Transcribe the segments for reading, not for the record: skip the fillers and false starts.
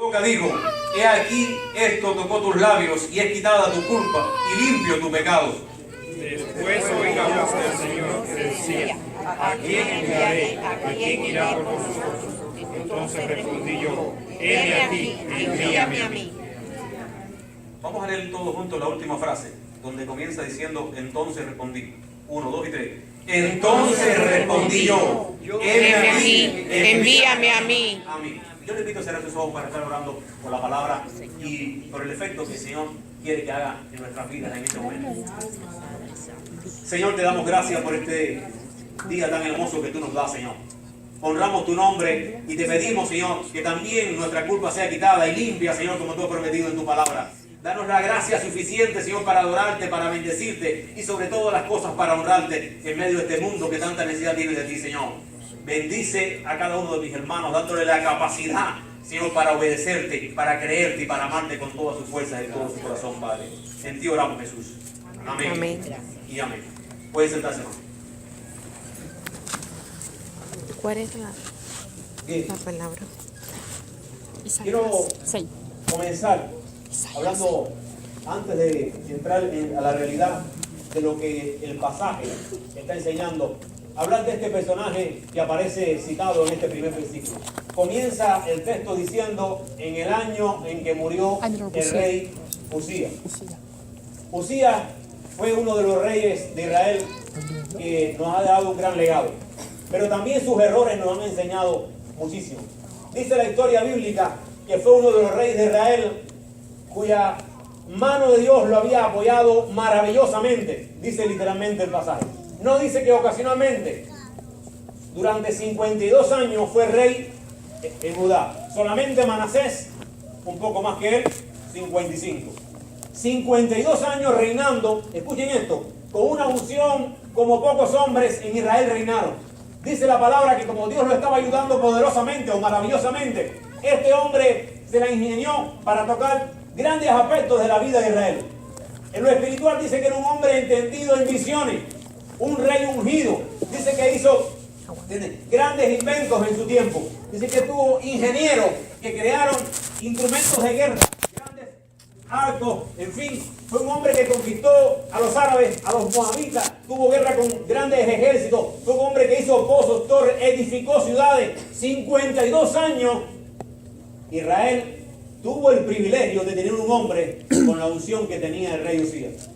boca dijo, he aquí, esto tocó tus labios, y es quitada tu culpa, y limpio tu pecado. Después oí la voz del Señor que decía, ¿a quién enviaré? ¿A quién irá por nosotros? Entonces respondí yo, heme aquí, envíame a mí. Vamos a leer todos juntos la última frase, donde comienza diciendo, entonces respondí. 1, 2 y 3. Entonces respondí yo, heme aquí, envíame a mí. A mí. Yo le invito a cerrar sus ojos para estar orando por la palabra y por el efecto que el Señor quiere que haga en nuestras vidas en este momento. Señor, te damos gracias por este día tan hermoso que tú nos das, Señor. Honramos tu nombre y te pedimos, Señor, que también nuestra culpa sea quitada y limpia, Señor, como tú has prometido en tu palabra. Danos la gracia suficiente, Señor, para adorarte, para bendecirte y sobre todas las cosas para honrarte en medio de este mundo que tanta necesidad tiene de ti, Señor. Bendice a cada uno de mis hermanos, dándole la capacidad, Señor, para obedecerte, para creerte y para amarte con todas sus fuerzas y todo su corazón, Padre. En ti oramos, Jesús. Amén. Amén. Y amén. Pueden sentarse, hermano. ¿Cuál es la palabra? Quiero comenzar hablando, antes de entrar a la realidad de lo que el pasaje está enseñando, hablar de este personaje que aparece citado en este primer versículo. Comienza el texto diciendo, en el año en que murió el rey Usías. Usías fue uno de los reyes de Israel que nos ha dado un gran legado, pero también sus errores nos han enseñado muchísimo. Dice la historia bíblica que fue uno de los reyes de Israel cuya mano de Dios lo había apoyado maravillosamente, dice literalmente el pasaje. No dice que ocasionalmente. Durante 52 años fue rey en Judá. Solamente Manasés, un poco más que él, 55. 52 años reinando, escuchen esto, con una unción como pocos hombres en Israel reinaron. Dice la palabra que como Dios lo estaba ayudando poderosamente o maravillosamente, este hombre se la ingenió para tocar grandes aspectos de la vida de Israel. En lo espiritual dice que era un hombre entendido en visiones, un rey ungido. Dice que hizo grandes inventos en su tiempo. Dice que tuvo ingenieros que crearon instrumentos de guerra, grandes arcos, en fin. Fue un hombre que conquistó a los árabes, a los moabitas, tuvo guerra con grandes ejércitos. Fue un hombre que hizo pozos, torres, edificó ciudades. 52 años. Israel tuvo el privilegio de tener un hombre con la unción que tenía el rey Usías,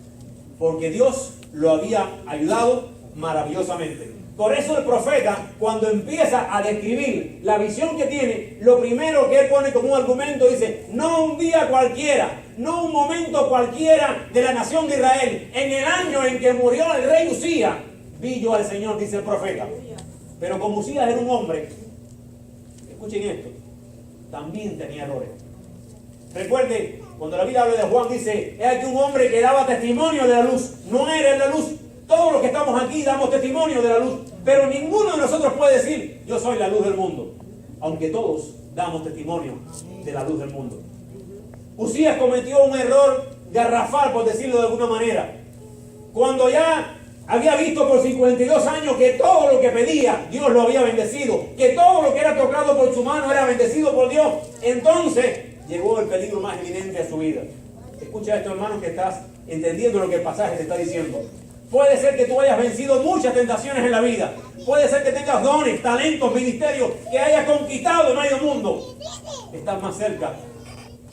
porque Dios lo había ayudado maravillosamente. Por eso el profeta, cuando empieza a describir la visión que tiene, lo primero que él pone como un argumento dice, no un día cualquiera, no un momento cualquiera de la nación de Israel, en el año en que murió el rey Usías, vi yo al Señor, dice el profeta. Pero como Usías era un hombre, escuchen esto, también tenía errores. Recuerde, cuando la Biblia habla de Juan, dice, es aquí un hombre que daba testimonio de la luz. No era la luz. Todos los que estamos aquí damos testimonio de la luz. Pero ninguno de nosotros puede decir, yo soy la luz del mundo. Aunque todos damos testimonio de la luz del mundo. Usías cometió un error garrafal, por decirlo de alguna manera. Cuando ya había visto por 52 años que todo lo que pedía, Dios lo había bendecido. Que todo lo que era tocado por su mano era bendecido por Dios. Entonces llegó el peligro más evidente a su vida. Escucha esto, hermano, que estás entendiendo lo que el pasaje te está diciendo. Puede ser que tú hayas vencido muchas tentaciones en la vida. Puede ser que tengas dones, talentos, ministerios que hayas conquistado en medio mundo. Estás más cerca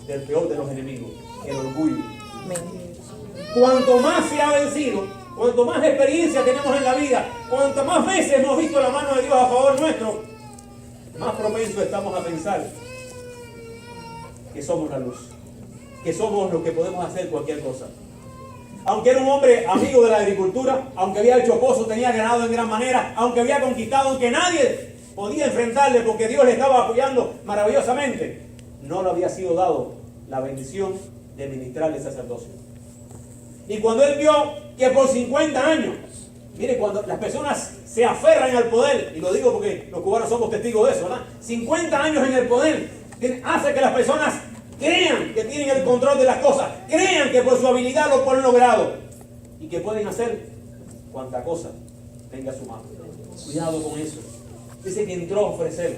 del peor de los enemigos, el orgullo. Cuanto más se ha vencido, cuanto más experiencia tenemos en la vida, cuanto más veces hemos visto la mano de Dios a favor nuestro, más propensos estamos a pensar que somos la luz, que somos los que podemos hacer cualquier cosa. Aunque era un hombre amigo de la agricultura, aunque había hecho pozos, tenía ganado en gran manera, aunque había conquistado, aunque nadie podía enfrentarle porque Dios le estaba apoyando maravillosamente, no le había sido dado la bendición de ministrar el sacerdocio. Y cuando él vio que por 50 años, mire, cuando las personas se aferran al poder, y lo digo porque los cubanos somos testigos de eso, ¿verdad? 50 años en el poder hace que las personas crean que tienen el control de las cosas, crean que por su habilidad lo pueden logrado y que pueden hacer cuanta cosa tenga a su mano. Cuidado con eso. Dice que entró a ofrecer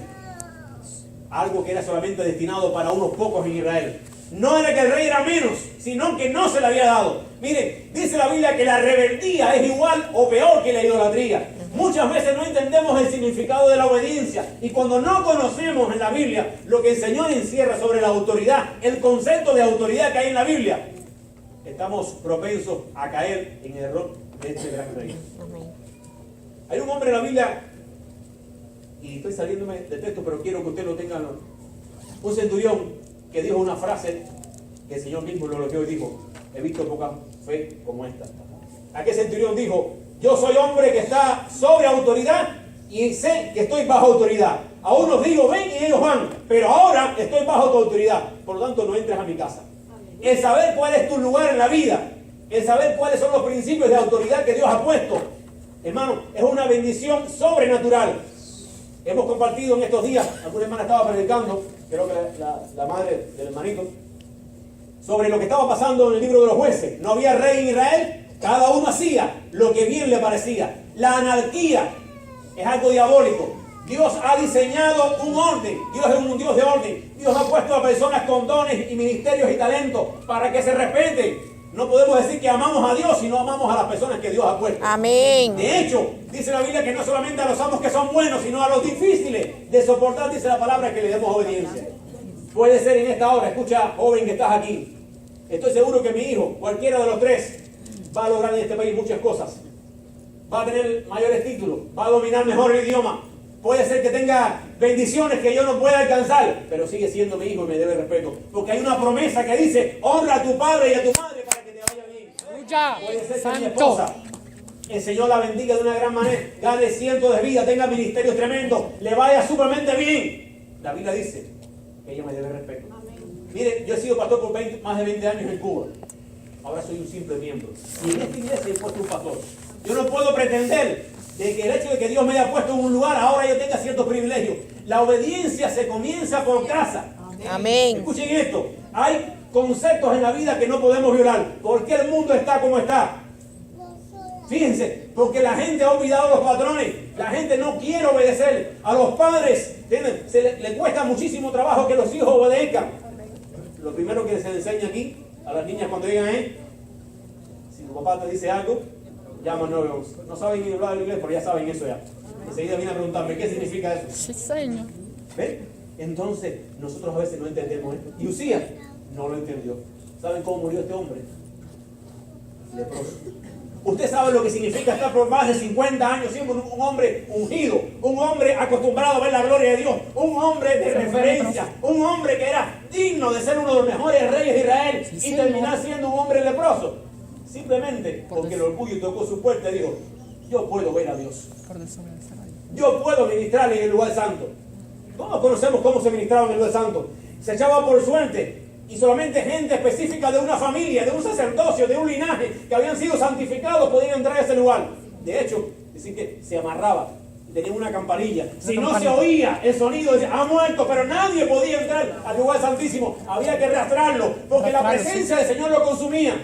algo que era solamente destinado para unos pocos en Israel. No era que el rey era menos, sino que no se le había dado. Mire, dice la Biblia que la rebeldía es igual o peor que la idolatría. Muchas veces no entendemos el significado de la obediencia, y cuando no conocemos en la Biblia lo que el Señor encierra sobre la autoridad, el concepto de autoridad que hay en la Biblia, estamos propensos a caer en el error de este gran rey. Hay un hombre en la Biblia, y estoy saliéndome de texto, pero quiero que usted lo tenga. Un centurión que dijo una frase que el Señor mismo lo elogió y dijo: he visto poca fe como esta. Aquel centurión dijo: yo soy hombre que está sobre autoridad y sé que estoy bajo autoridad. A unos digo ven y ellos van, pero ahora estoy bajo tu autoridad. Por lo tanto, no entres a mi casa. El saber cuál es tu lugar en la vida, el saber cuáles son los principios de autoridad que Dios ha puesto, hermano, es una bendición sobrenatural. Hemos compartido en estos días, alguna hermana estaba predicando, creo que la madre del hermanito, sobre lo que estaba pasando en el libro de los jueces. No había rey en Israel, cada uno hacía lo que bien le parecía. La anarquía es algo diabólico. Dios ha diseñado un orden, Dios es un Dios de orden. Dios ha puesto a personas con dones y ministerios y talentos para que se respeten. No podemos decir que amamos a Dios si no amamos a las personas que Dios ha puesto. Amén. De hecho, dice la Biblia que no solamente a los amos que son buenos, sino a los difíciles de soportar, dice la palabra, que le demos obediencia. Puede ser en esta hora, escucha, joven que estás aquí. Estoy seguro que mi hijo, cualquiera de los tres, va a lograr en este país muchas cosas. Va a tener mayores títulos, va a dominar mejor el idioma. Puede ser que tenga bendiciones que yo no pueda alcanzar, pero sigue siendo mi hijo y me debe respeto. Porque hay una promesa que dice: honra a tu padre y a tu madre para que te vaya bien. Puede ser que mi esposa, el Señor la bendiga de una gran manera, gane cientos de vidas, tenga ministerios tremendos, le vaya sumamente bien. La Biblia dice que ella me debe respeto. Mire, yo he sido pastor por más de 20 años en Cuba. Ahora soy un simple miembro. Y en esta iglesia he puesto un pastor. Yo no puedo pretender de que el hecho de que Dios me haya puesto en un lugar, ahora yo tenga ciertos privilegios. La obediencia se comienza por casa. Amén. Escuchen esto. Hay conceptos en la vida que no podemos violar. ¿Por qué el mundo está como está? Fíjense, porque la gente ha olvidado los patrones. La gente no quiere obedecer. A los padres le cuesta muchísimo trabajo que los hijos obedezcan. Lo primero que se enseña aquí a las niñas cuando llegan es: si tu papá te dice algo, llama al 911. No saben ni hablar inglés, pero ya saben eso ya. Enseguida viene a preguntarme: ¿qué significa eso? Sí, Señor. ¿Ven? Entonces, nosotros a veces no entendemos esto. Y Usías no lo entendió. ¿Saben cómo murió este hombre? Leproso. Usted sabe lo que significa estar por más de 50 años siendo un hombre ungido, un hombre acostumbrado a ver la gloria de Dios, un hombre de referencia, un hombre que era digno de ser uno de los mejores reyes de Israel, y terminar siendo un hombre leproso. Simplemente porque el orgullo tocó su puerta y dijo: yo puedo ver a Dios. Yo puedo ministrar en el lugar santo. Todos conocemos cómo se ministraba en el lugar santo. Se echaba por suerte, y solamente gente específica de una familia, de un sacerdocio, de un linaje, que habían sido santificados, podían entrar a ese lugar. De hecho, dicen que se amarraba, tenía una campanilla. Si no se oía el sonido, decía: ha muerto, pero nadie podía entrar al lugar santísimo. Había que arrastrarlo, porque la presencia del Señor lo consumía.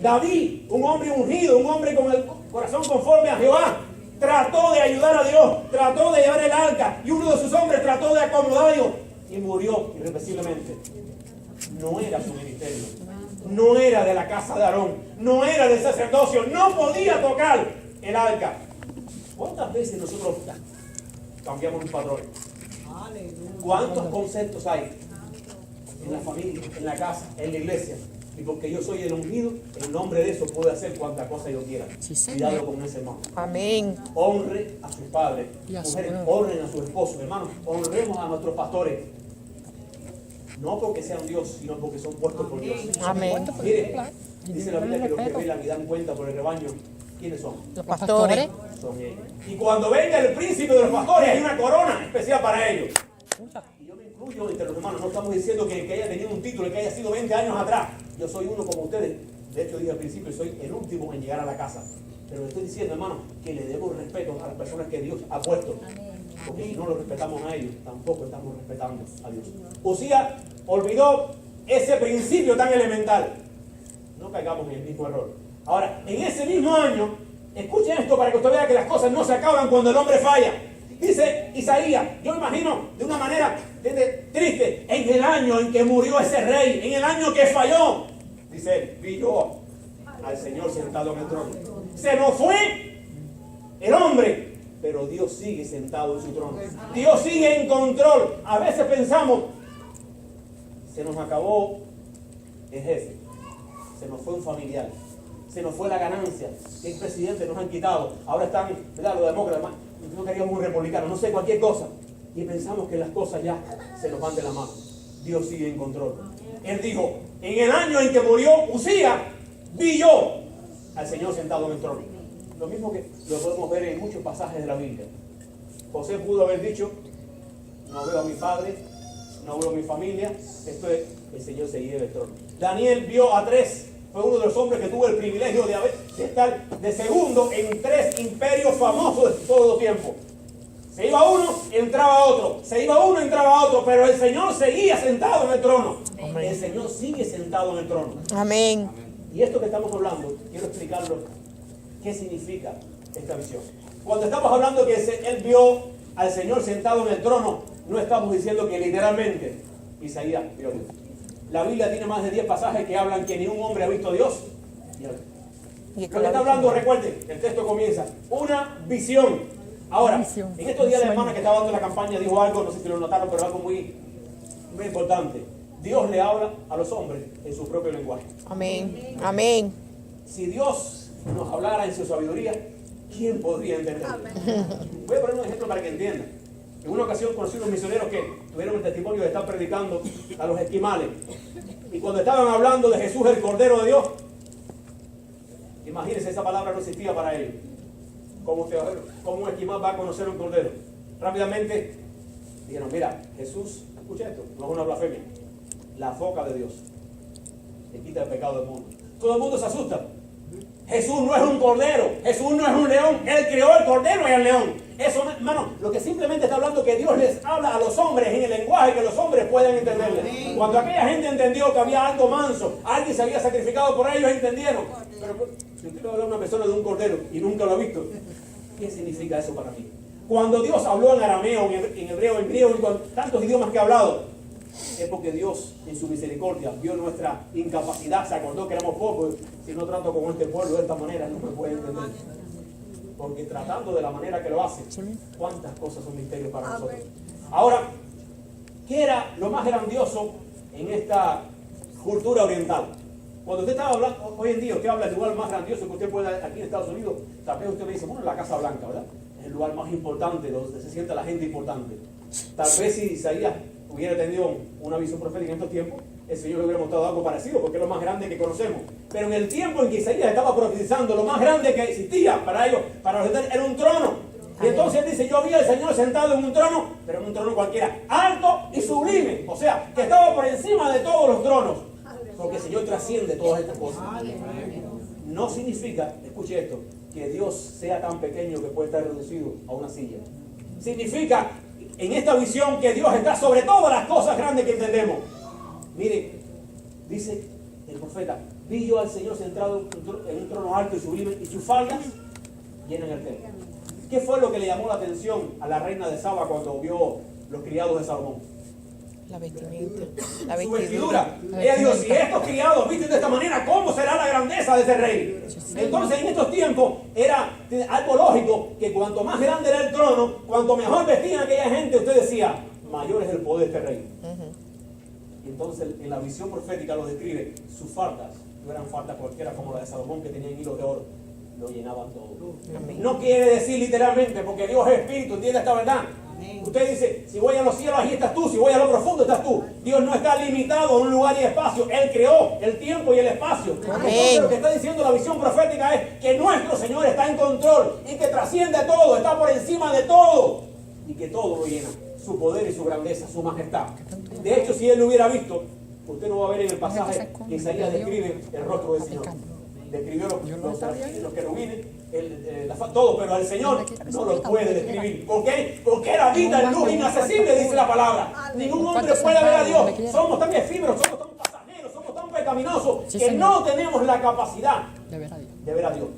David, un hombre ungido, un hombre con el corazón conforme a Jehová, trató de ayudar a Dios, trató de llevar el arca, y uno de sus hombres trató de acomodarlo y murió irreversiblemente. No era su ministerio, no era de la casa de Aarón, no era del sacerdocio, no podía tocar el arca. ¿Cuántas veces nosotros cambiamos un patrón? ¿Cuántos conceptos hay en la familia, en la casa, en la iglesia? Y porque yo soy el ungido, en nombre de eso puedo hacer cuanta cosa yo quiera. Cuidado con ese hermano. Amén. Honre a sus padres. Mujeres, honren a sus esposos. Hermanos, honremos a nuestros pastores. No porque sean Dios, sino porque son puestos por Dios. Amén. Mire, dice la Biblia que los que velan y dan cuenta por el rebaño, ¿quiénes son? Los pastores. Son ellos. Y cuando venga el príncipe de los pastores, hay una corona especial para ellos. Y yo me incluyo entre los hermanos. No estamos diciendo que haya tenido un título, que haya sido 20 años atrás. Yo soy uno como ustedes. De hecho, dije al principio, soy el último en llegar a la casa. Pero le estoy diciendo, hermano, que le demos respeto a las personas que Dios ha puesto. Porque si no los respetamos a ellos, tampoco estamos respetando a Dios. Usías olvidó ese principio tan elemental. No caigamos en el mismo error. Ahora, en ese mismo año, escuchen esto para que usted vea que las cosas no se acaban cuando el hombre falla. Dice Isaías, yo imagino de una manera triste, en el año en que murió ese rey, en el año que falló, dice, vi yo al Señor sentado en el trono. Se nos fue el hombre, pero Dios sigue sentado en su trono. Dios sigue en control. A veces pensamos, se nos acabó el jefe, se nos fue un familiar, se nos fue la ganancia, el presidente nos han quitado, ahora están, ¿verdad?, los demócratas, no queríamos un republicano, no sé, cualquier cosa. Y pensamos que las cosas ya se nos van de la mano. Dios sigue en control. Él dijo, en el año en que murió Uzías, vi yo al Señor sentado en el trono. Lo mismo que lo podemos ver en muchos pasajes de la Biblia. José pudo haber dicho, no veo a mi padre, no veo a mi familia, esto es, el Señor seguía en el trono. Daniel vio a 3, fue uno de los hombres que tuvo el privilegio de estar de segundo en 3 imperios famosos de todo el tiempo. Se iba uno, entraba otro. Se iba uno, entraba otro. Pero el Señor seguía sentado en el trono. Amén. El Señor sigue sentado en el trono. Amén. Y esto que estamos hablando, quiero explicarlo. ¿Qué significa esta visión? Cuando estamos hablando que Él vio al Señor sentado en el trono, no estamos diciendo que literalmente Isaías vio a Dios. La Biblia tiene más de 10 pasajes que hablan que ni un hombre ha visto a Dios. Lo que está hablando, recuerden, el texto comienza, una visión. Ahora, en estos días la hermana que estaba dando la campaña dijo algo, no sé si lo notaron, pero algo muy importante. Dios le habla a los hombres en su propio lenguaje. Amén. Amén. Si Dios nos hablara en su sabiduría, ¿quién podría entenderlo? Voy a poner un ejemplo para que entiendan. En una ocasión conocí unos misioneros que tuvieron el testimonio de estar predicando a los esquimales. Y cuando estaban hablando de Jesús, el Cordero de Dios, imagínense, esa palabra no existía para ellos. ¿Cómo un esquimal va a conocer un cordero? Rápidamente dijeron, mira, Jesús, escucha esto, no es una blasfemia, la foca de Dios, que quita el pecado del mundo. Todo el mundo se asusta. Jesús no es un cordero, Jesús no es un león, Él creó el cordero y el león. Eso, hermano, lo que simplemente está hablando que Dios les habla a los hombres en el lenguaje que los hombres puedan entenderle. Cuando aquella gente entendió que había algo manso, alguien se había sacrificado por ellos, entendieron. Pero si usted le habla a una persona de un cordero y nunca lo ha visto, ¿qué significa eso para mí? Cuando Dios habló en arameo, en hebreo, en griego, y con tantos idiomas que ha hablado, es porque Dios en su misericordia vio nuestra incapacidad, se acordó que éramos pocos. Si no trato con este pueblo de esta manera, no me puede entender. Porque tratando de la manera que lo hace, cuántas cosas son misterios para nosotros. Ahora, ¿qué era lo más grandioso en esta cultura oriental? Cuando usted estaba hablando, hoy en día usted habla del lugar más grandioso que usted puede aquí en Estados Unidos, tal vez usted me dice, bueno, la Casa Blanca, ¿verdad? Es el lugar más importante, donde se sienta la gente importante. Tal vez si Isaías hubiera tenido una visión profética en estos tiempos, el Señor le hubiera mostrado algo parecido, porque es lo más grande que conocemos. Pero en el tiempo en que Isaías estaba profetizando, lo más grande que existía para ellos, para los era un trono. Y entonces él dice, yo vi al Señor sentado en un trono, pero en un trono cualquiera, alto y sublime. O sea, que estaba por encima de todos los tronos. Porque el Señor trasciende todas estas cosas. No significa, escuche esto, que Dios sea tan pequeño que puede estar reducido a una silla. Significa, en esta visión, que Dios está sobre todas las cosas grandes que entendemos. Mire, dice el profeta, vi yo al Señor sentado en un trono alto y sublime, y sus faldas llenan el templo. ¿Qué fue lo que le llamó la atención a la reina de Saba cuando vio los criados de Salomón? La vestimenta. Su vestidura. Ella dijo, si estos criados visten de esta manera, ¿cómo será la grandeza de ese rey? Entonces en estos tiempos era algo lógico que cuanto más grande era el trono, cuanto mejor vestían aquella gente, usted decía, mayor es el poder de este rey. Y entonces en la visión profética lo describe, sus faldas no eran faldas cualquiera como la de Salomón, que tenían hilos de oro, lo llenaban todo. No quiere decir literalmente, porque Dios es espíritu, entiende esta verdad. Usted dice, si voy a los cielos, ahí estás tú. Si voy a lo profundo, estás tú. Dios no está limitado a un lugar y espacio. Él creó el tiempo y el espacio. Entonces lo que está diciendo la visión profética es que nuestro Señor está en control y que trasciende todo, está por encima de todo y que todo lo llena. Su poder y su grandeza, su majestad. De hecho, si Él lo hubiera visto, usted no va a ver en el pasaje que Isaías describe el rostro del Señor. Describió los querubines, todo, pero al Señor no lo puede describir. ¿Por qué? Porque era vida en luz inaccesible, dice la palabra. Ningún hombre puede ver a Dios. Somos tan efímeros, somos tan pasajeros, somos tan pecaminosos que no tenemos la capacidad de ver a Dios.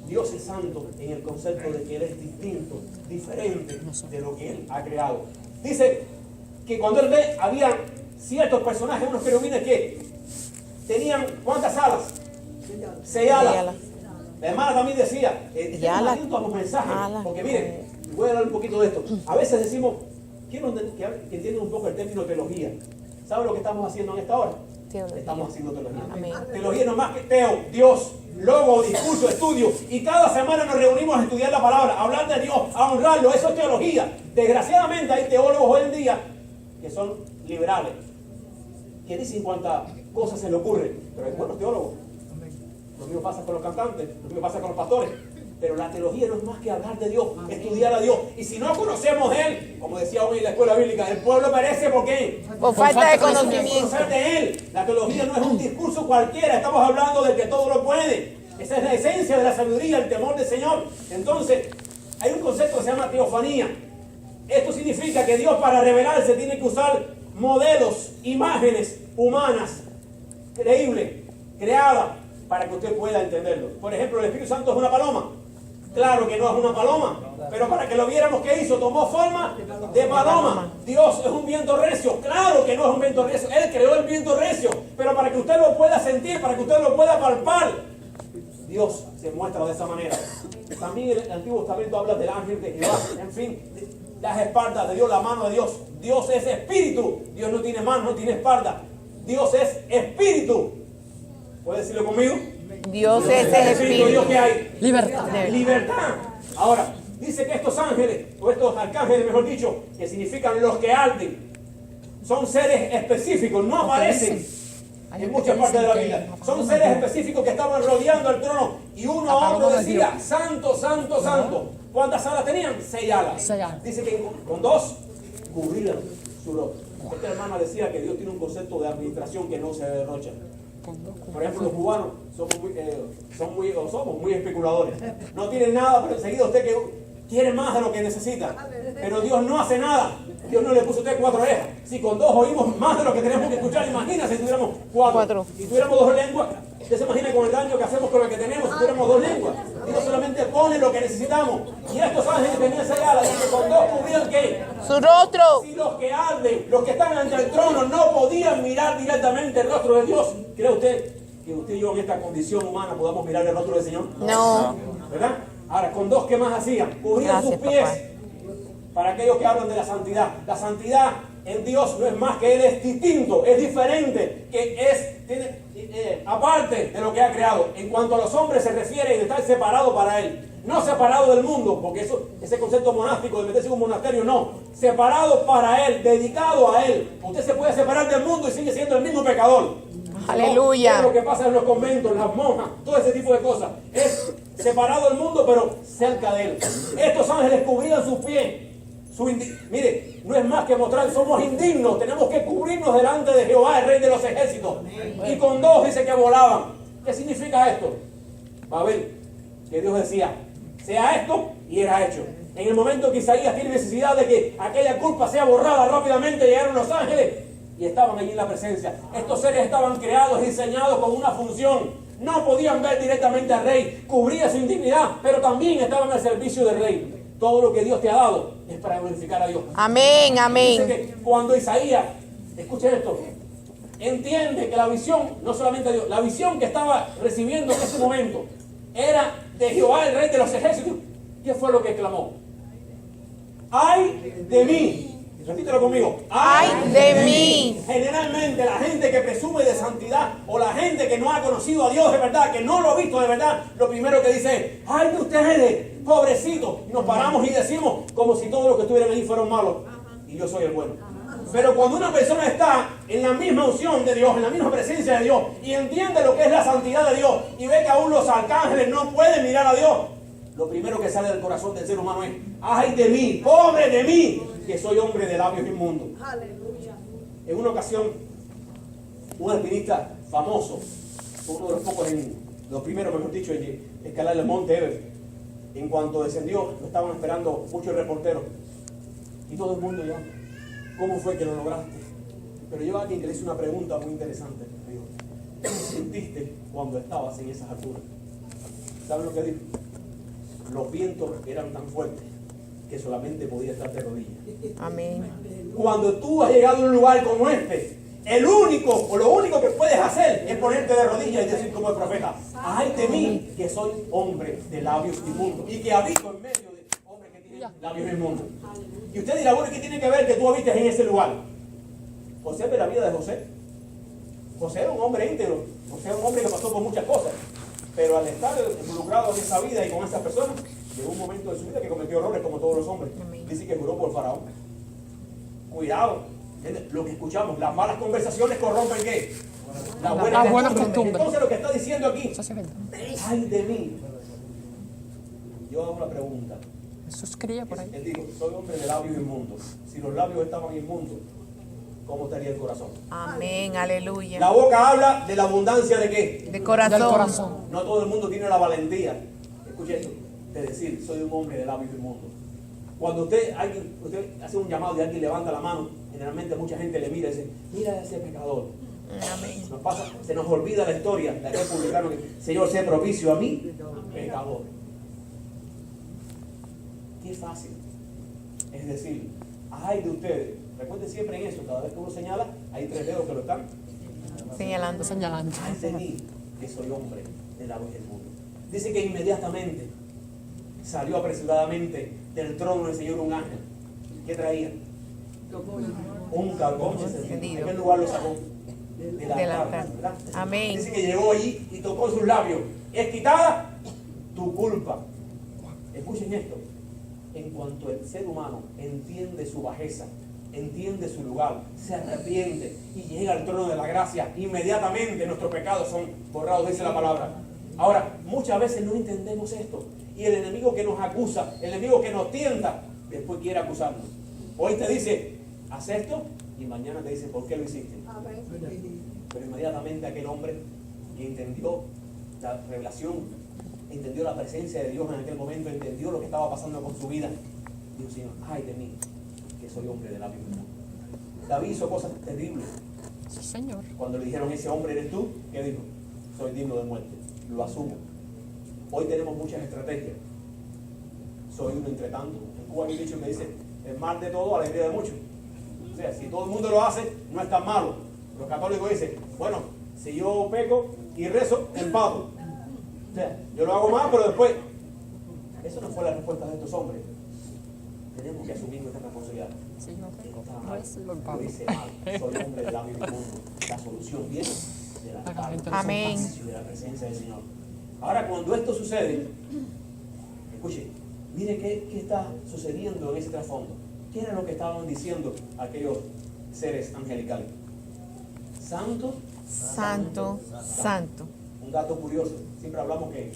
Dios es santo en el concepto de que Él es distinto, diferente de lo que Él ha creado. Dice, que cuando él ve, había ciertos personajes, unos querubines que tenían, ¿cuántas alas? 6 alas. La hermana también decía, estén atentos a los mensajes, porque miren, voy a hablar un poquito de esto. A veces decimos, quiero que entiendan un poco el término teología. ¿Saben lo que estamos haciendo en esta hora? Teología. Estamos haciendo teología. Amén. Teología no es más que teo, Dios, logo, discurso, estudio. Y cada semana nos reunimos a estudiar la palabra, a hablar de Dios, a honrarlo. Eso es teología. Desgraciadamente hay teólogos hoy en día que son liberales, que dicen cuántas cosas se le ocurren, pero hay buenos teólogos. Lo mismo pasa con los cantantes, lo mismo pasa con los pastores. Pero la teología no es más que hablar de Dios, estudiar a Dios. Y si no conocemos de Él, como decía hoy en la escuela bíblica, el pueblo perece ¿por qué? Por falta de conocimiento. Conocer de Él. La teología no es un discurso cualquiera, estamos hablando del que todo lo puede. Esa es la esencia de la sabiduría, el temor del Señor. Entonces, hay un concepto que se llama teofanía. Esto significa que Dios, para revelarse, tiene que usar modelos, imágenes humanas, creíbles, creadas, para que usted pueda entenderlo. Por ejemplo, el Espíritu Santo es una paloma. Claro que no es una paloma, pero para que lo viéramos, ¿qué hizo? Tomó forma de paloma. Dios es un viento recio. Claro que no es un viento recio. Él creó el viento recio, pero para que usted lo pueda sentir, para que usted lo pueda palpar, Dios se muestra de esa manera. También el Antiguo Testamento habla del ángel de Jehová. En fin, las espaldas de Dios, la mano de Dios. Dios es espíritu. Dios no tiene mano, no tiene espalda. Dios es espíritu. ¿Puede decirlo conmigo? Dios es el Espíritu. ¿Dios qué hay? Libertad. Libertad. Ahora, dice que estos ángeles, o estos arcángeles, mejor dicho, que significan los que arden, son seres específicos, no aparecen en muchas partes de la Biblia. Son seres específicos que estaban rodeando el trono y uno a otro decía, santo, santo, santo. ¿Cuántas alas tenían? 6 alas. Dice que con 2 cubrían su rostro. Esta hermana decía que Dios tiene un concepto de administración que no se derrocha. Por ejemplo, los cubanos somos muy especuladores. No tienen nada, pero enseguida usted que quiere más de lo que necesita. Pero Dios no hace nada. Dios no le puso a usted 4 orejas. Si con 2 oímos más de lo que tenemos que escuchar, imagínate si tuviéramos 4. Si tuviéramos 2 lenguas, usted se imagina con el daño que hacemos con lo que tenemos si tuviéramos 2 lenguas. Dios solamente pone lo que necesitamos. Y estos ángeles tenían 6 alas, y que con 2 cubrían ¿qué? Su rostro. Si los que arden, los que están ante el trono, no podían mirar directamente el rostro de Dios, ¿cree usted que usted y yo en esta condición humana podamos mirar el rostro del Señor? No. ¿Verdad? Ahora, con 2, ¿qué más hacían? Cubrían sus pies. Papá. Para aquellos que hablan de la santidad. La santidad en Dios no es más que Él es distinto, es diferente, tiene aparte de lo que ha creado. En cuanto a los hombres se refiere a estar separado para Él. No separado del mundo, porque ese concepto monástico de meterse en un monasterio, no. Separado para Él, dedicado a Él. Usted se puede separar del mundo y sigue siendo el mismo pecador. Aleluya. No, lo que pasa en los conventos, las monjas, todo ese tipo de cosas. Es separado del mundo, pero cerca de Él. Estos ángeles cubrían sus pies. Mire, no es más que mostrar, somos indignos, tenemos que cubrirnos delante de Jehová, el Rey de los ejércitos. Y con 2 dice que volaban. ¿Qué significa esto? Va a ver que Dios decía, sea esto, y era hecho. En el momento que Isaías tiene necesidad de que aquella culpa sea borrada rápidamente, llegaron los ángeles y estaban allí en la presencia. Estos seres estaban creados y diseñados con una función. No podían ver directamente al rey, cubría su indignidad, pero también estaban al servicio del rey. Todo lo que Dios te ha dado es para glorificar a Dios. Amén, amén. Dice que cuando Isaías, escuchen esto, entiende que la visión, no solamente Dios, la visión que estaba recibiendo en ese momento era de Jehová, el Rey de los ejércitos. ¿Qué fue lo que clamó? ¡Ay de mí! Repítelo conmigo. ¡Ay de mí! Generalmente la gente que presume de santidad o la gente que no ha conocido a Dios de verdad, que no lo ha visto de verdad, lo primero que dice es, ¡ay de ustedes, pobrecitos! Y nos paramos y decimos como si todos los que estuvieran ahí fueran malos. Y yo soy el bueno. Pero cuando una persona está en la misma unción de Dios, en la misma presencia de Dios, y entiende lo que es la santidad de Dios, y ve que aún los arcángeles no pueden mirar a Dios, lo primero que sale del corazón del ser humano es, ¡ay de mí, pobre de mí, que soy hombre de labios inmundos! Aleluya. En una ocasión, un alpinista famoso, uno de los pocos, los primeros, mejor dicho, en escalar el monte Everest, en cuanto descendió, lo estaban esperando muchos reporteros, y todo el mundo ya, ¿cómo fue que lo lograste? Pero yo a alguien que le hice una pregunta muy interesante, me dijo, ¿qué sentiste cuando estabas en esas alturas? ¿Saben lo que dijo? Los vientos eran tan fuertes que solamente podía estar de rodillas. Amén. Cuando tú has llegado a un lugar como este, lo único que puedes hacer es ponerte de rodillas y decir como el profeta: ay de mí, que soy hombre de labios inmundos y que habito en medio de hombres que tienen labios inmundos. Y usted dirá: bueno, ¿qué tiene que ver que tú habites en ese lugar? José ve la vida de José. José era un hombre íntegro. José era un hombre que pasó por muchas cosas. Pero al estar involucrado en esa vida y con esas personas, llegó un momento de su vida que cometió errores como todos los hombres. Dice que juró por Faraón. Cuidado. ¿Entiendes? Lo que escuchamos, las malas conversaciones corrompen ¿qué? Las buenas costumbres. Entonces lo que está diciendo aquí: ay de mí. Yo hago una pregunta. Jesús creía por ahí. Él dijo: soy hombre de labios inmundos. Si los labios estaban inmundos, ¿cómo estaría el corazón? Amén, aleluya. La boca habla de la abundancia de ¿qué? De corazón. Del corazón. No todo el mundo tiene la valentía, escuche esto, de decir: soy un hombre de labios inmundos. Cuando usted hace un llamado y alguien levanta la mano, generalmente mucha gente le mira y dice: mira a ese pecador. Amén. Se nos olvida la historia de aquel publicano que: Señor, sé propicio a mí, pecador. Qué fácil es decir: ay de ustedes. Recuerden siempre en eso, cada vez que uno señala, hay 3 dedos que lo están Señalando. ay de mí, que soy hombre de labios inmundos. Dice que inmediatamente salió apresuradamente del trono del Señor un ángel. ¿Qué traía? Un carbón encendido. ¿En qué lugar lo sacó? Del altar, ¿verdad? Amén. Dice que llegó allí y tocó sus labios: es quitada tu culpa. Escuchen esto: en cuanto el ser humano entiende su bajeza, entiende su lugar, se arrepiente y llega al trono de la gracia, inmediatamente nuestros pecados son borrados, dice la palabra. Ahora, muchas veces no entendemos esto, y el enemigo que nos acusa, el enemigo que nos tienta, después quiere acusarnos. Hoy te dice: haz esto, y mañana te dice: ¿por qué lo hiciste? Pero inmediatamente aquel hombre que entendió la revelación, entendió la presencia de Dios en aquel momento, entendió lo que estaba pasando con su vida, dijo: Señor, ay de mí, que soy hombre de labios inmundos. David hizo cosas terribles. Sí, Señor. Cuando le dijeron: ese hombre eres tú, ¿qué dijo? Soy digno de muerte. Lo asumo. Hoy tenemos muchas estrategias. Soy uno entre tanto. En Cuba hay un dicho que dice: el mal de todo, alegría de muchos. O sea, si todo el mundo lo hace, no es tan malo. Los católicos dicen: bueno, si yo peco y rezo, empato. O sea, yo lo hago más, pero después. Eso no fue la respuesta de estos hombres. Tenemos que asumir nuestra responsabilidad. Señor, Está mal. rezo, Lo hice mal. Soy hombre de labios inmundos. La solución viene de la Amén. de la presencia del Señor. Ahora, cuando esto sucede, escuche, mire qué está sucediendo en ese trasfondo. ¿Qué era lo que estaban diciendo aquellos seres angelicales? Santo, Santo, santo. Un dato curioso: siempre hablamos que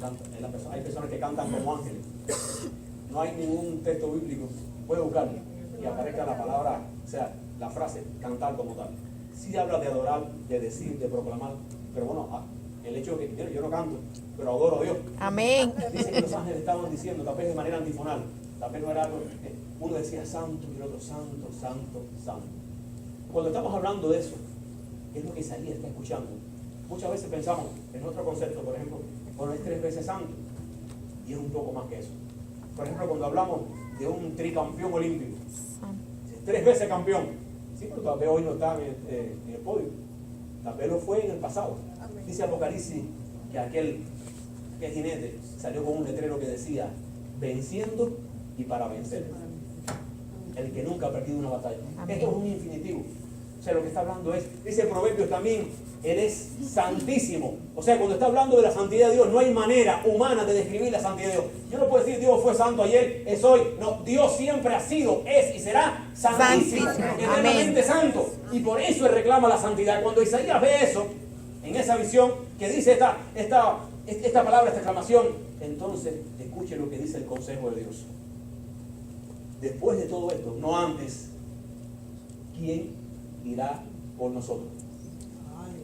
hay personas que cantan como ángeles. No hay ningún texto bíblico, puede buscarlo, y aparezca la palabra, o sea, la frase cantar como tal. Sí habla de adorar, de decir, de proclamar, pero bueno, el hecho de que yo no canto, pero adoro a Dios. Amén. Dice que los ángeles estaban diciendo, tal vez de manera antifonal, tal vez no era algo, uno decía santo y el otro santo, santo, santo. Cuando estamos hablando de eso, es lo que Isaías está escuchando. Muchas veces pensamos en otro concepto, por ejemplo, bueno, es 3 veces santo, y es un poco más que eso. Por ejemplo, cuando hablamos de un tricampeón olímpico, 3 veces campeón, sí, pero tal vez hoy no está en el podio, tal vez lo fue en el pasado. Dice Apocalipsis que aquel jinete salió con un letrero que decía: venciendo y para vencer. El que nunca ha perdido una batalla. Amén. Esto es un infinitivo. O sea, lo que está hablando es, dice Proverbios también: Él es santísimo. O sea, cuando está hablando de la santidad de Dios, no hay manera humana de describir la santidad de Dios. Yo no puedo decir Dios fue santo ayer, es hoy. No, Dios siempre ha sido, es y será santísimo, eternamente santo. Y por eso Él reclama la santidad. Cuando Isaías ve eso, en esa visión, que dice esta palabra, esta exclamación, entonces escuche lo que dice el consejo de Dios. Después de todo esto, no antes, ¿quién irá por nosotros?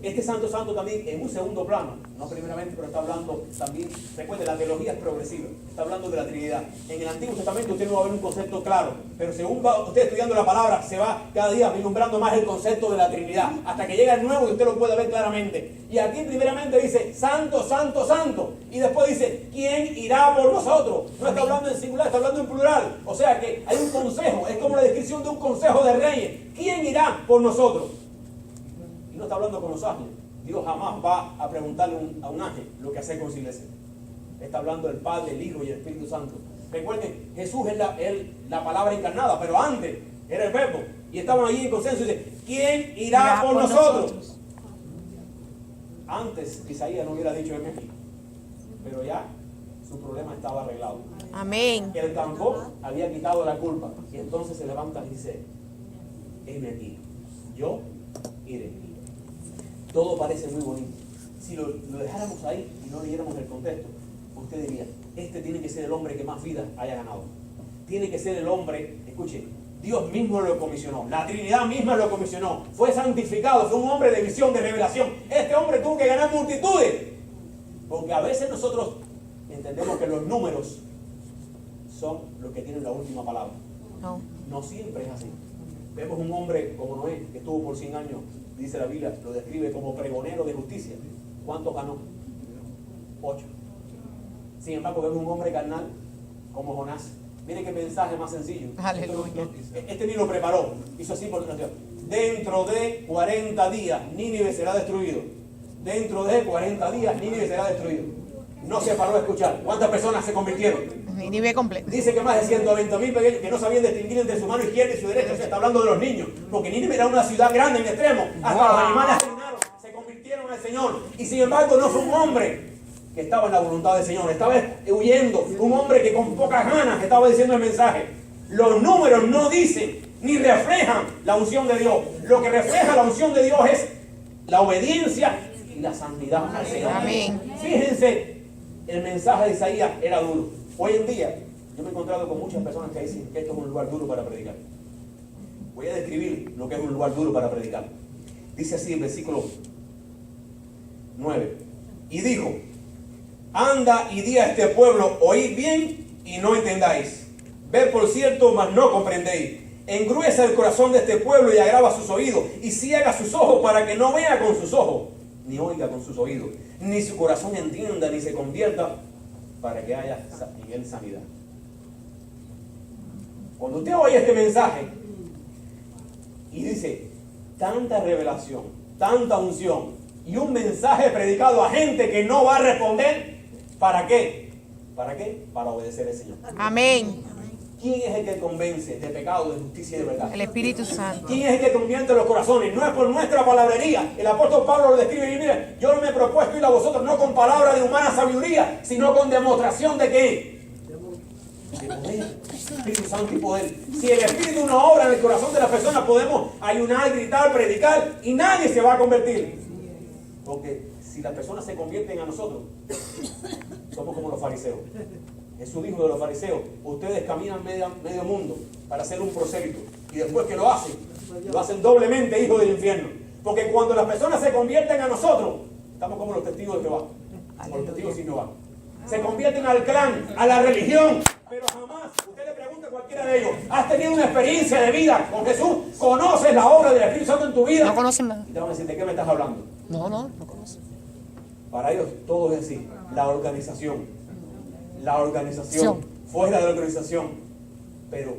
Este santo también en un segundo plano, no primeramente, pero está hablando también, recuerden, la teología es progresiva, está hablando de la Trinidad. En el Antiguo Testamento usted no va a ver un concepto claro, pero según va usted estudiando la palabra, se va cada día vislumbrando más el concepto de la Trinidad, hasta que llega el nuevo y usted lo puede ver claramente. Y aquí primeramente dice, santo, santo, santo, y después dice, ¿quién irá por nosotros? No está hablando en singular, está hablando en plural, o sea que hay un consejo, es como la descripción de un consejo de reyes. ¿Quién irá por nosotros? Y no está hablando con los ángeles. Dios jamás va a preguntarle a un ángel lo que hace con su iglesia. Está hablando del Padre, el Hijo y el Espíritu Santo. Recuerden, Jesús es la palabra encarnada, pero antes era el verbo. Y estaban allí en consenso y dice, ¿quién irá por nosotros? Antes Isaías no hubiera dicho heme aquí, pero ya su problema estaba arreglado. Amén. El cantor había quitado la culpa. Y entonces se levanta y dice, heme aquí, yo iré. Todo parece muy bonito. Si lo dejáramos ahí y no leyéramos el contexto, usted diría, este tiene que ser el hombre que más vidas haya ganado. Tiene que ser el hombre, escuche, Dios mismo lo comisionó, la Trinidad misma lo comisionó, fue santificado, fue un hombre de visión, de revelación. Este hombre tuvo que ganar multitudes. Porque a veces nosotros entendemos que los números son los que tienen la última palabra. No. No siempre es así. Vemos un hombre como Noé, que estuvo por 100 años, dice la Biblia, lo describe como pregonero de justicia. ¿Cuántos ganó? 8. Sin embargo, vemos un hombre carnal como Jonás. Miren qué mensaje más sencillo. Aleluya. Este ni lo preparó. Hizo así por Dios. Dentro de 40 días, Nínive será destruido. Dentro de 40 días, Nínive será destruido. No se paró a escuchar. ¿Cuántas personas se convirtieron? Nínive completo. Dice que más de 120.000 que no sabían distinguir entre su mano izquierda y su derecha. O sea, está hablando de los niños. Porque Nínive era una ciudad grande en extremo. Hasta los animales se convirtieron al Señor. Y sin embargo no fue un hombre que estaba en la voluntad del Señor. Estaba huyendo. Un hombre que con pocas ganas estaba diciendo el mensaje. Los números no dicen ni reflejan la unción de Dios. Lo que refleja la unción de Dios es la obediencia y la santidad al Señor. Amén. Fíjense, el mensaje de Isaías era duro. Hoy en día, yo me he encontrado con muchas personas que dicen que esto es un lugar duro para predicar. Voy a describir lo que es un lugar duro para predicar. Dice así el versículo 9. Y dijo, anda y di a este pueblo, oíd bien y no entendáis. Ved por cierto, mas no comprendéis. Engruesa el corazón de este pueblo y agrava sus oídos, y ciega sus ojos para que no vea con sus ojos, ni oiga con sus oídos, ni su corazón entienda, ni se convierta, para que haya en él sanidad. Cuando usted oye este mensaje y dice tanta revelación, tanta unción y un mensaje predicado a gente que no va a responder, ¿para qué? ¿Para qué? Para obedecer al Señor. Amén. ¿Quién es el que convence de pecado, de justicia y de verdad? El Espíritu Santo. ¿Quién es el que convierte los corazones? No es por nuestra palabrería. El apóstol Pablo lo describe y mire, yo me he propuesto ir a vosotros no con palabra de humana sabiduría, sino con demostración de qué? De poder. Espíritu Santo y poder. Si el Espíritu no obra en el corazón de las personas, podemos ayunar, gritar, predicar y nadie se va a convertir. Porque si las personas se convierten a nosotros, somos como los fariseos. Jesús dijo de los fariseos, ustedes caminan medio mundo para hacer un prosélito y después que lo hacen doblemente hijos del infierno. Porque cuando las personas se convierten a nosotros, estamos como los testigos de Jehová, como los testigos sin Jehová. Se convierten al clan, a la religión, pero jamás, usted le pregunta a cualquiera de ellos, ¿has tenido una experiencia de vida con Jesús? ¿Conoces la obra del Espíritu Santo en tu vida? No conocen nada. Y te van a decir, ¿de qué me estás hablando? No conocen. Para ellos todo es así, la organización, fuera de la organización, pero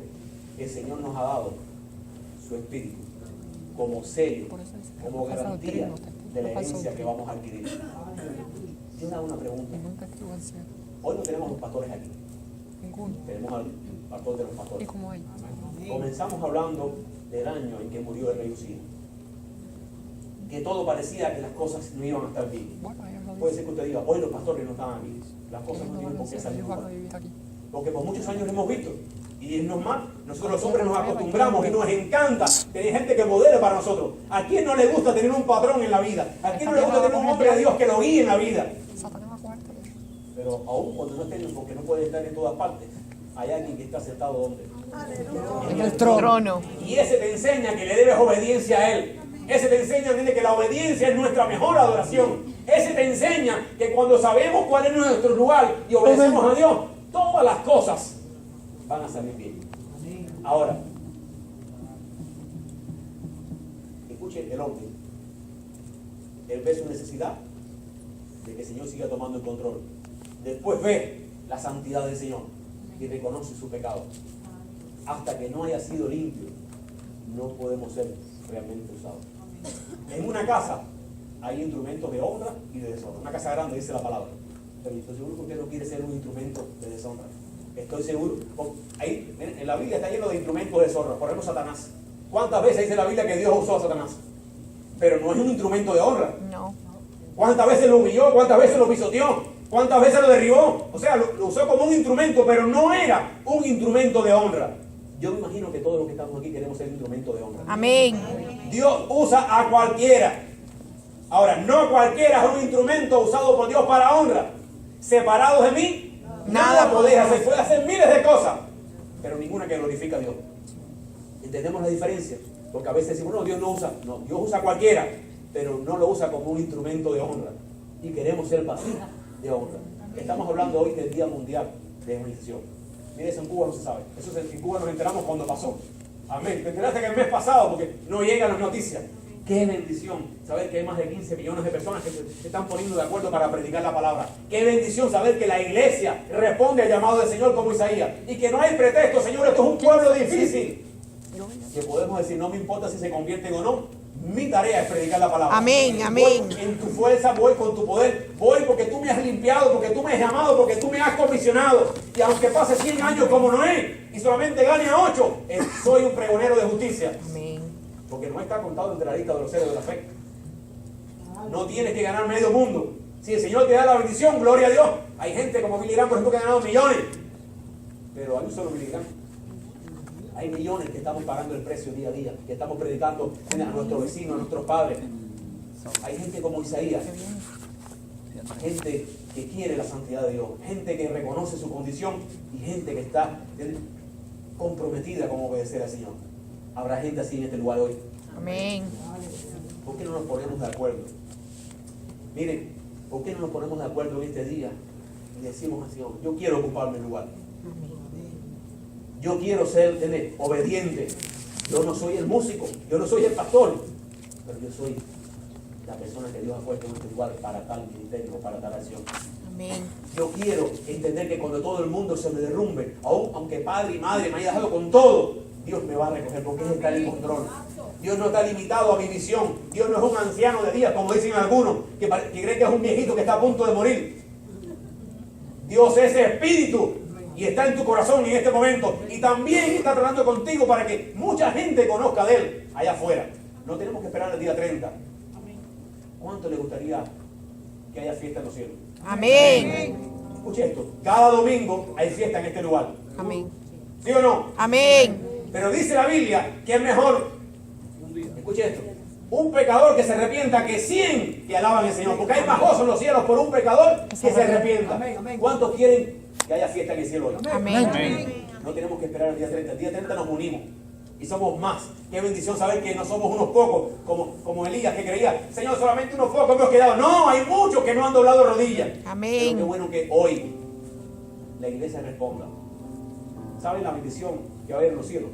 el Señor nos ha dado su Espíritu como sello, como garantía de la herencia que vamos a adquirir. Yo le hago una pregunta. Hoy no tenemos los pastores aquí, Ninguno. tenemos al pastor de los ¿Y pastores. cómo hay? Comenzamos hablando del año en que murió el rey Usías, que todo parecía que las cosas no iban a estar bien. Bueno, ellos lo Puede dicen. ser que usted diga, hoy los pastores no estaban aquí, las cosas Ellos no no tienen van a por qué decir, salir ellos van a igual. vivir aquí. Porque por muchos años lo hemos visto y es normal. Nosotros los hombres nos acostumbramos y nos encanta tener gente que modele para nosotros. ¿A quién no le gusta tener un patrón en la vida? ¿A quién no le gusta tener un hombre de Dios que lo guíe en la vida? Satanás va a jugarte. Pero aún cuando no estén, porque no puede estar en todas partes, hay alguien que está sentado ¿dónde? En el trono. Y ese te enseña que le debes obediencia a él. Ese te enseña que la obediencia es nuestra mejor adoración. Ese te enseña que cuando sabemos cuál es nuestro lugar y obedecemos a Dios, todas las cosas van a salir bien. Ahora, escuche el hombre. Él ve su necesidad de que el Señor siga tomando el control. Después ve la santidad del Señor y reconoce su pecado. Hasta que no haya sido limpio, no podemos ser realmente usados. En una casa hay instrumentos de honra y de deshonra. Una casa grande, dice la palabra. Pero estoy seguro que usted no quiere ser un instrumento de deshonra. Estoy seguro. Ahí, en la Biblia está lleno de instrumentos de deshonra. Por ejemplo, Satanás. ¿Cuántas veces dice la Biblia que Dios usó a Satanás? Pero no es un instrumento de honra. No. ¿Cuántas veces lo humilló? ¿Cuántas veces lo pisoteó? ¿Cuántas veces lo derribó? O sea, lo usó como un instrumento, pero no era un instrumento de honra. Yo me imagino que todos los que estamos aquí queremos ser instrumento de honra. Amén. Dios usa a cualquiera. Ahora, no cualquiera es un instrumento usado por Dios para honra. Separados de mí, nada podéis hacer. Puede hacer miles de cosas, pero ninguna que glorifica a Dios. ¿Entendemos la diferencia? Porque a veces decimos, no, Dios no usa. No, Dios usa a cualquiera, pero no lo usa como un instrumento de honra. Y queremos ser vasijas de honra. Estamos hablando hoy del Día Mundial de Evangelización. Mire, eso en Cuba no se sabe. Eso en Cuba nos enteramos cuando pasó. Amén. Te enteraste que el mes pasado, porque no llegan las noticias. Qué bendición saber que hay más de 15 millones de personas que se están poniendo de acuerdo para predicar la palabra. Qué bendición saber que la iglesia responde al llamado del Señor como Isaías. Y que no hay pretexto, Señor, esto es un pueblo difícil. Que podemos decir, no me importa si se convierten o no. Mi tarea es predicar la palabra. Amén, amén. Voy en tu fuerza, voy con tu poder, voy porque tú me has limpiado, porque tú me has llamado, porque tú me has comisionado. Y aunque pase 100 años como Noé y solamente gane a 8, soy un pregonero de justicia. Amén. Porque no está contado entre la lista de los héroes de la fe. No tienes que ganar medio mundo. Si el Señor te da la bendición, gloria a Dios. Hay gente como Billy Graham, por ejemplo, que ha ganado millones. Pero hay un solo Billy Graham. Hay millones que estamos pagando el precio día a día, que estamos predicando a nuestros vecinos, a nuestros padres. Hay gente como Isaías, gente que quiere la santidad de Dios, gente que reconoce su condición y gente que está comprometida con obedecer al Señor. Habrá gente así en este lugar hoy. Amén. ¿Por qué no nos ponemos de acuerdo? Miren, ¿por qué no nos ponemos de acuerdo en este día y decimos al Señor, yo quiero ocuparme el lugar? Yo quiero ser obediente. Yo no soy el músico, yo no soy el pastor, pero yo soy la persona que Dios ha puesto en este lugar para tal ministerio, para tal acción. Amén. Yo quiero entender que cuando todo el mundo se me derrumbe, aunque padre y madre me haya dejado con todo, Dios me va a recoger porque Él está en control. Dios no está limitado a mi visión. Dios no es un anciano de días, como dicen algunos, que creen que es un viejito que está a punto de morir. Dios es espíritu y está en tu corazón en este momento. Y también está tratando contigo para que mucha gente conozca de Él allá afuera. No tenemos que esperar el día 30. ¿Cuánto le gustaría que haya fiesta en los cielos? Amén. Escuche esto. Cada domingo hay fiesta en este lugar. Amén. ¿Sí o no? Amén. Pero dice la Biblia que es mejor, escuche esto, un pecador que se arrepienta que 100 que alaban al Señor. Porque hay más gozo en los cielos por un pecador que se arrepienta. ¿Cuántos quieren que haya fiesta en el cielo hoy? Amén. No tenemos que esperar el día 30. El día 30 nos unimos y somos más. Qué bendición saber que no somos unos pocos, como Elías que creía, Señor, solamente unos pocos hemos quedado. No, hay muchos que no han doblado rodillas. Amén. Pero qué bueno que hoy la iglesia responda. ¿Saben la bendición que va a haber en los cielos?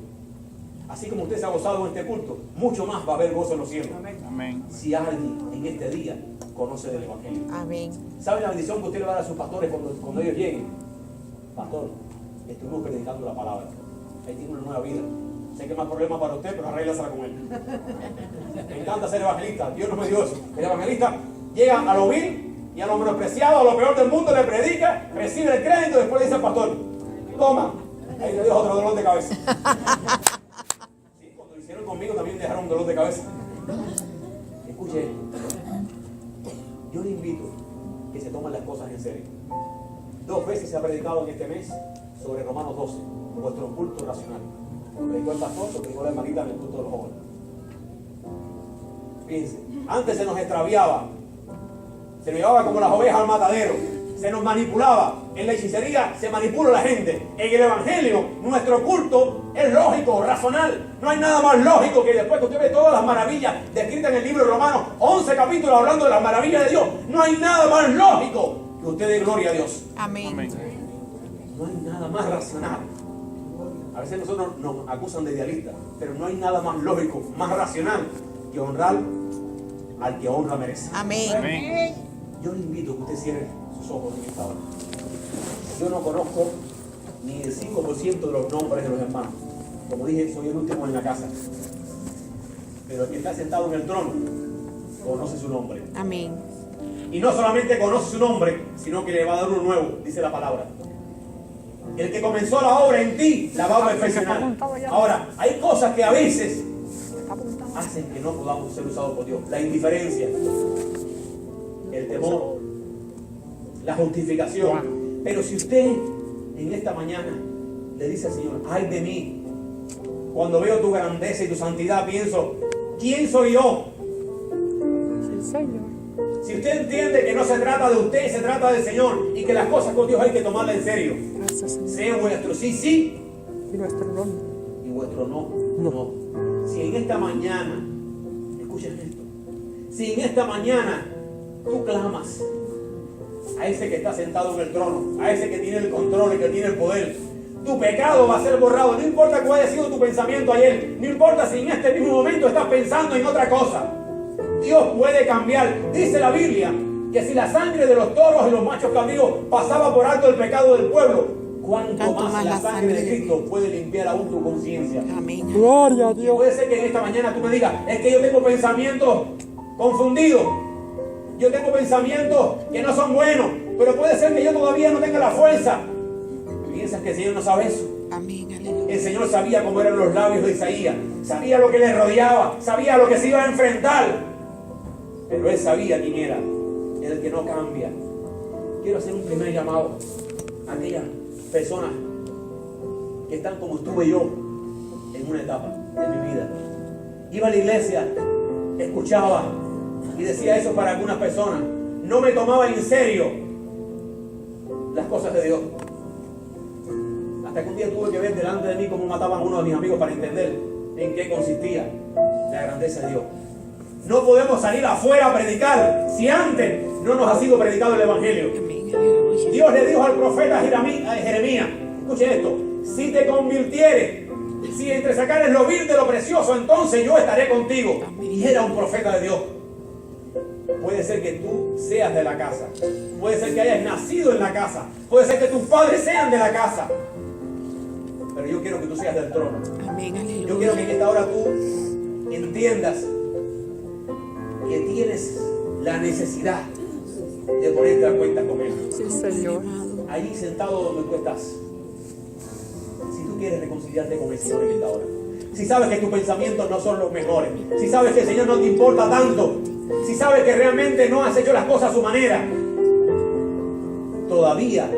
Así como usted se ha gozado en este culto, mucho más va a haber gozo en los cielos. Amén. Si alguien en este día conoce del Evangelio. Amén. ¿Saben la bendición que usted le va a dar a sus pastores cuando ellos lleguen? Pastor, estuvimos predicando la palabra. Ahí tiene una nueva vida. Sé que es más problema para usted, pero arréglasela con él. Me encanta ser evangelista. Dios no me dio eso. El evangelista llega a lo vil y a lo menospreciado, a lo peor del mundo, le predica, recibe el crédito y después le dice al pastor, toma. Ahí le dio otro dolor de cabeza. Sí, cuando lo hicieron conmigo también dejaron un dolor de cabeza. Escuche esto. Yo le invito que se tomen las cosas en serio. 2 veces se ha predicado en este mes sobre Romanos 12, vuestro culto racional. Lo predicó el pastor, lo predicó la hermanita en el culto de los jóvenes. Fíjense, antes se nos extraviaba, se nos llevaba como las ovejas al matadero, se nos manipulaba. En la hechicería se manipula a la gente. En el evangelio, nuestro culto es lógico, racional. No hay nada más lógico que después que usted ve todas las maravillas descritas en el libro de Romanos, 11 capítulos hablando de las maravillas de Dios. No hay nada más lógico que usted dé gloria a Dios. Amén. No hay nada más racional. A veces nosotros nos acusan de idealistas, pero no hay nada más lógico, más racional que honrar al que honra merece. Amén. Yo le invito a que usted cierre sus ojos en esta hora. Yo no conozco ni el 5% de los nombres de los hermanos. Como dije, soy el último en la casa. Pero el que está sentado en el trono conoce su nombre. Amén. Y no solamente conoce su nombre, sino que le va a dar uno nuevo, dice la palabra. El que comenzó la obra en ti, la va a perfeccionar. Ahora, hay cosas que a veces hacen que no podamos ser usados por Dios. La indiferencia, el temor, la justificación. Pero si usted en esta mañana le dice al Señor, ay de mí, cuando veo tu grandeza y tu santidad, pienso, ¿quién soy yo? Si usted entiende que no se trata de usted, se trata del Señor, y que las cosas con Dios hay que tomarlas en serio. Gracias, Señor. Sea vuestro sí, sí, Y nuestro no. y vuestro no, no. Si en esta mañana, escuchen esto, si en esta mañana tú clamas a ese que está sentado en el trono, a ese que tiene el control y que tiene el poder, tu pecado va a ser borrado. No importa cuál haya sido tu pensamiento ayer, no importa si en este mismo momento estás pensando en otra cosa. Dios puede cambiar. Dice la Biblia que si la sangre de los toros y los machos cabríos pasaba por alto el pecado del pueblo, cuánto más la sangre de Cristo puede limpiar aún tu conciencia. Amén. Gloria a Y Dios. puede ser que en esta mañana tú me digas, es que yo tengo pensamientos confundidos, yo tengo pensamientos que no son buenos, pero puede ser que yo todavía no tenga la fuerza. ¿Piensas que el Señor no sabe eso? Amén. Aleluya. El Señor sabía cómo eran los labios de Isaías, sabía lo que le rodeaba, sabía lo que se iba a enfrentar, pero Él sabía quién era, el que no cambia. Quiero hacer un primer llamado a aquellas personas que están como estuve yo en una etapa de mi vida. Iba a la iglesia, escuchaba y decía eso para algunas personas. No me tomaba en serio las cosas de Dios. Hasta que un día tuve que ver delante de mí cómo mataban a uno de mis amigos para entender en qué consistía la grandeza de Dios. No podemos salir afuera a predicar si antes no nos ha sido predicado el Evangelio. Amén. Aleluya. Dios le dijo al profeta Jeremías, escuchen esto, si te convirtieres, si entresacares lo vil de lo precioso, entonces yo estaré contigo. Y era un profeta de Dios. Puede ser que tú seas de la casa, puede ser que hayas nacido en la casa, puede ser que tus padres sean de la casa, pero yo quiero que tú seas del trono. Amén. Aleluya. Yo quiero que en esta hora tú entiendas que tienes la necesidad de ponerte a cuenta con Él. Sí, Señor. Ahí sentado donde tú estás, si tú quieres reconciliarte con el Señor en esta hora, si sabes que tus pensamientos no son los mejores, si sabes que el Señor no te importa tanto, si sabes que realmente no has hecho las cosas a su manera, todavía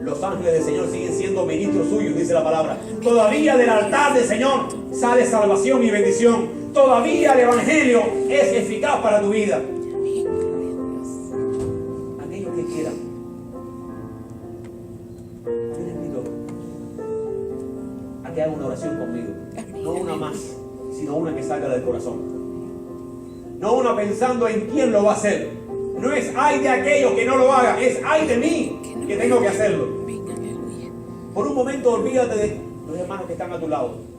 los ángeles del Señor siguen siendo ministros suyos, dice la palabra. Todavía del altar del Señor sale salvación y bendición. Todavía el Evangelio es eficaz para tu vida. Aquellos que quieran, yo les invito a que hagan una oración conmigo. No una más, sino una que salga del corazón. No una pensando en quién lo va a hacer. No es ay de aquellos que no lo hagan, es ay de mí que tengo que hacerlo. Amén. Aleluya. Por un momento olvídate de los hermanos que están a tu lado.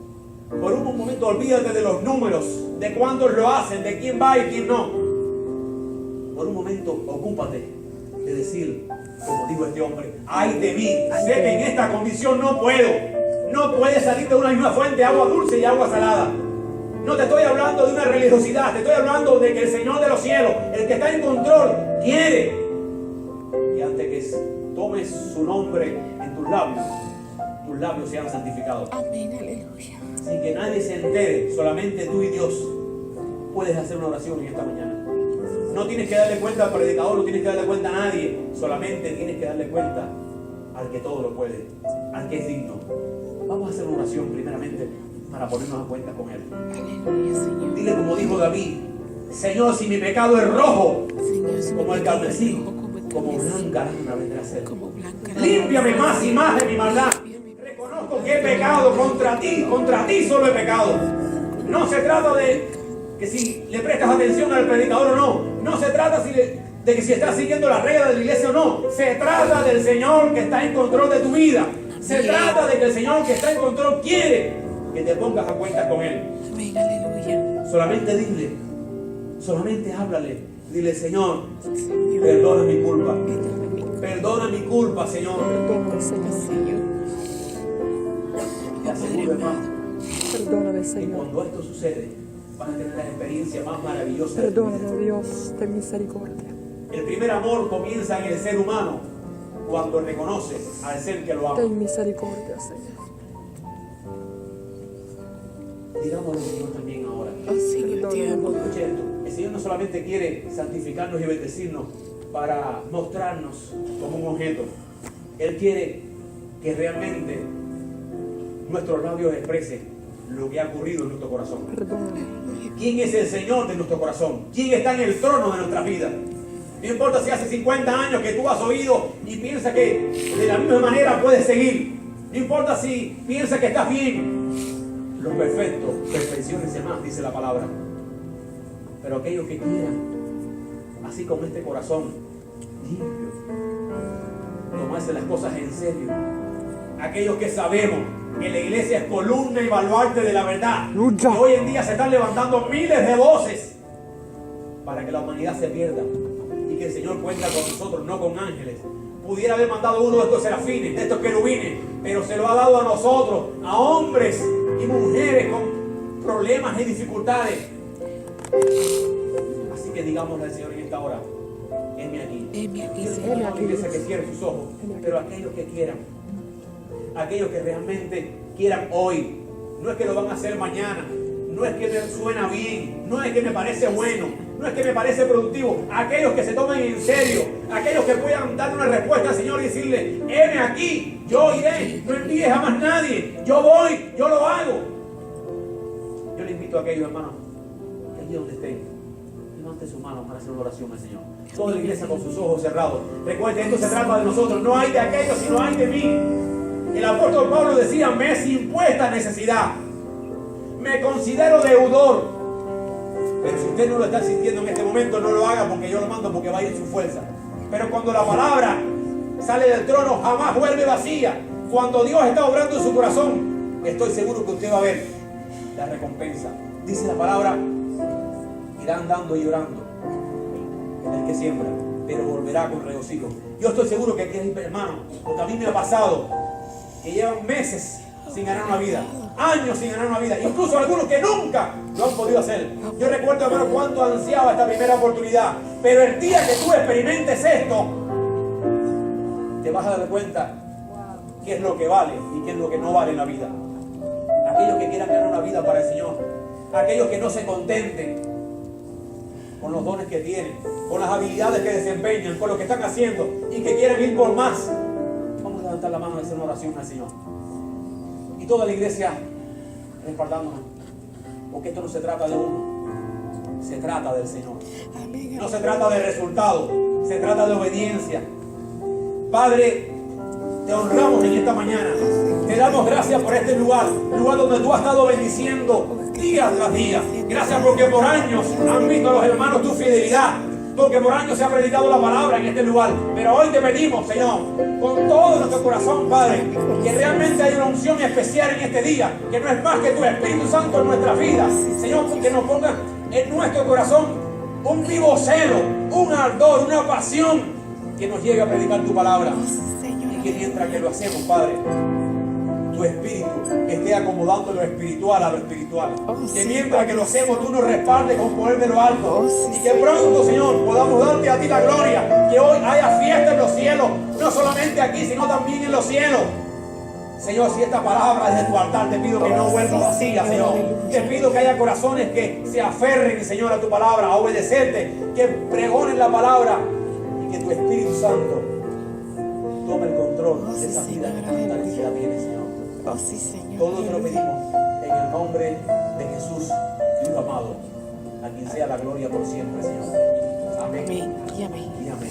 Por un momento olvídate de los números, de cuántos lo hacen, de quién va y quién no. Por un momento ocúpate de decir, como dijo este hombre, ay de mí, sé que en esta condición no puedo. No puedes salir de una misma fuente, agua dulce y agua salada. No te estoy hablando de una religiosidad, te estoy hablando de que el Señor de los cielos, el que está en control, quiere. Y antes que tomes su nombre en tus labios sean santificados. Amén. Aleluya. Sin que nadie se entere, solamente tú y Dios puedes hacer una oración en esta mañana. No tienes que darle cuenta al predicador, no tienes que darle cuenta a nadie, solamente tienes que darle cuenta al que todo lo puede, al que es digno. Vamos a hacer una oración primeramente para ponernos a cuenta con Él. Aleluya, Señor. Dile como dijo David, Señor, si mi pecado es rojo Señor, si como mi el pecado es carmesí, rojo como el como blanca lana vendrá a ser. Como blanca. Límpiame más y más de mi maldad. Reconozco que he pecado contra ti solo he pecado. No se trata de que si le prestas atención al predicador o no. No se trata de que si estás siguiendo las reglas de la iglesia o no. Se trata del Señor que está en control de tu vida. Se trata de que el Señor que está en control quiere que te pongas a cuentas con Él. Amén, aleluya. Solamente dile, solamente háblale. Dile, Señor, perdona mi culpa. Perdona mi culpa, Señor. Perdóname, Señor. Te aseguro, hermano, Perdóname, que Señor. cuando esto sucede, van a tener la experiencia más maravillosa de tu vida. Perdóname, Dios, ten misericordia. El primer amor comienza en el ser humano cuando reconoce al ser que lo ama. Ten misericordia, Señor. Digámoslo, Señor, también ahora. Oh, Señor, te amo. Escuche esto. El Señor no solamente quiere santificarnos y bendecirnos para mostrarnos como un objeto. Él quiere que realmente nuestros labios expresen lo que ha ocurrido en nuestro corazón. Perdóname. ¿Quién es el Señor de nuestro corazón? ¿Quién está en el trono de nuestra vida? No importa si hace 50 años que tú has oído y piensas que de la misma manera puedes seguir. No importa si piensas que estás bien. Lo perfecto, perfecciones más, dice la palabra. Pero aquellos que quieran, así como este corazón limpio, tomarse las cosas en serio. Aquellos que sabemos que la iglesia es columna y baluarte de la verdad. Lucha. Que hoy en día se están levantando miles de voces para que la humanidad se pierda y que el Señor cuenta con nosotros, no con ángeles. Pudiera haber mandado uno de estos serafines, de estos querubines, pero se lo ha dado a nosotros, a hombres y mujeres con problemas y dificultades. Así que digámosle al Señor en esta hora: heme aquí. Heme aquí, Yo Señor. no a la iglesia que cierre sus ojos, pero aquellos que quieran, aquellos que realmente quieran hoy, no es que lo van a hacer mañana, no es que me suena bien, no es que me parece bueno, no es que me parece productivo. Aquellos que se tomen en serio, aquellos que puedan dar una respuesta al Señor y decirle: heme aquí, yo iré, no envíes a más nadie, yo voy, yo lo hago. Yo le invito a aquellos hermanos que allí donde estén, levante sus manos para hacer una oración al Señor. Toda la iglesia con sus ojos cerrados. Recuerden, esto se trata de nosotros, no hay de aquellos, sino hay de mí. El apóstol Pablo decía: me es impuesta necesidad, me considero deudor. Pero si usted no lo está sintiendo en este momento, no lo haga, porque yo lo mando, porque va a ir en su fuerza. Pero cuando la palabra sale del trono, jamás vuelve vacía. Cuando Dios está obrando en su corazón, estoy seguro que usted va a ver la recompensa. Dice la palabra: irán dando y llorando el que siembra, pero volverá con regocijo. Yo estoy seguro que aquí hay hermanos, porque a mí me ha pasado que llevan meses sin ganar una vida, años sin ganar una vida, incluso algunos que nunca lo han podido hacer. Yo recuerdo, hermano, cuánto ansiaba esta primera oportunidad, pero el día que tú experimentes esto, te vas a dar cuenta qué es lo que vale y qué es lo que no vale en la vida. Aquellos que quieran ganar una vida para el Señor, aquellos que no se contenten con los dones que tienen, con las habilidades que desempeñan, con lo que están haciendo y que quieran ir por más, vamos a levantar la mano y hacer una oración al Señor. Y toda la iglesia respaldándonos, porque esto no se trata de uno, se trata del Señor. No se trata de resultado, se trata de obediencia. Padre, te honramos en esta mañana. Te damos gracias por este lugar donde tú has estado bendiciendo día tras día. Gracias porque por años han visto los hermanos tu fidelidad, porque por años se ha predicado la palabra en este lugar. Pero hoy te pedimos, Señor, con todo nuestro corazón, Padre, que realmente hay una unción especial en este día, que no es más que tu Espíritu Santo en nuestras vidas. Señor, que nos ponga en nuestro corazón un vivo celo, un ardor, una pasión que nos lleve a predicar tu palabra. Y que mientras que lo hacemos, Padre, tu Espíritu esté acomodando lo espiritual a lo espiritual. Que mientras que lo hacemos, tú nos respaldes con poder de lo alto. Y que pronto, Señor, podamos darte a ti la gloria. Que hoy haya fiesta en los cielos, no solamente aquí, sino también en los cielos. Señor, si esta palabra es de tu altar, te pido que no vuelva vacía, Señor. Te pido que haya corazones que se aferren, Señor, a tu palabra, a obedecerte, que pregonen la palabra y que tu Espíritu Santo tome el control de esa vida que tanta necesidad tiene, Señor. Todo te lo pedimos en el nombre de Jesús, Hijo amado, a quien sea la gloria por siempre, Señor. Amén. Amén y amén. Y amén.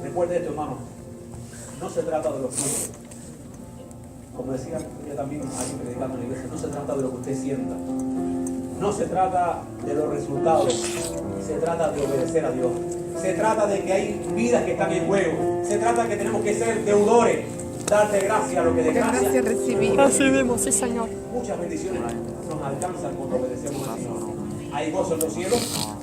Recuerde esto, hermano. No se trata de los frutos. Como decía yo también aquí predicando en la iglesia, no se trata de lo que usted sienta. No se trata de los resultados. Se trata de obedecer a Dios. Se trata de que hay vidas que están en juego. Se trata de que tenemos que ser deudores. Darte gracias a lo que de gracia. Gracias recibimos. Recibimos, sí, Señor. Muchas bendiciones nos alcanzan cuando obedecemos al Señor. Hay gozo en los cielos.